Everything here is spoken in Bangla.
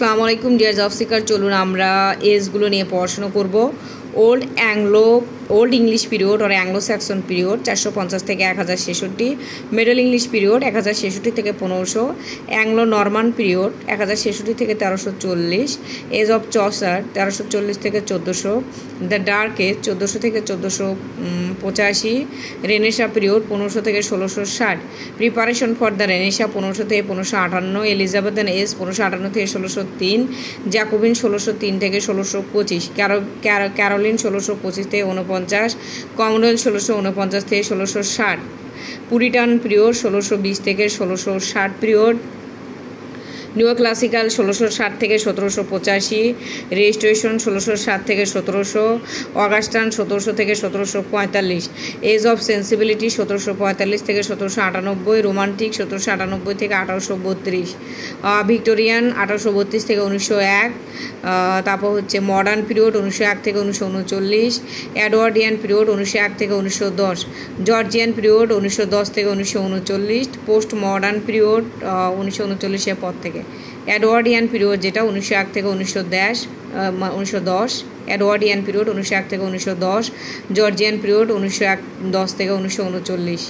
আসসালামু আলাইকুম ডিয়ার জব সিকার। চলুন আমরা এজগুলো নিয়ে পড়াশোনা করব। ওল্ড ইংলিশ পিরিয়ড আর অ্যাংলো স্যাক্সন পিরিয়ড 450 থেকে 1066, মিডল ইংলিশ পিরিয়ড 1066 থেকে 1500, অ্যাংলো নরমান পিরিয়ড 1066 থেকে 1340, এজ অফ চসার 1340 থেকে 1400, দ্য ডার্ক এজ 1400 থেকে 1485, রেনেসা পিরিয়ড 1500 থেকে 1660, প্রিপারেশন ফর দ্য রেনেসা 1500 থেকে 1558, এলিজাবেথান এজ 1558 থেকে 1603, জ্যাকোবিন 1603 থেকে 1625, ক্যারোলিন 1625 থেকে 49, কমনওয়েলথ 1649 থেকে 1660, পুরিটান পিরিয়ড 1620 থেকে 1660 পিরিয়ড, নিউ ক্লাসিক্যাল 1660 থেকে 1785, রেজিস্ট্রেশন 1660 থেকে 1700, অগাস্টান 1700 থেকে 1745, এজ অফ সেন্সিবিলিটি 1745 থেকে 1798, রোমান্টিক 1798 থেকে 1832, ভিক্টোরিয়ান 1832 থেকে 1901, তারপর হচ্ছে মডার্ন পিরিয়ড 1901 থেকে 1939, এডওয়ার্ডিয়ান পিরিয়ড 1901 থেকে 1910, জর্জিয়ান পিরিয়ড 1910 থেকে 1939, পোস্ট মডার্ন পিরিয়ড 1939 পর থেকে, এডওয়ার্ডিয়ান পিরিয়ড যেটা 1901 থেকে 1910, এডওয়ার্ডিয়ান পিরিয়ড 1901 থেকে 1910, জর্জিয়ান পিরিয়ড 1910 থেকে 1939।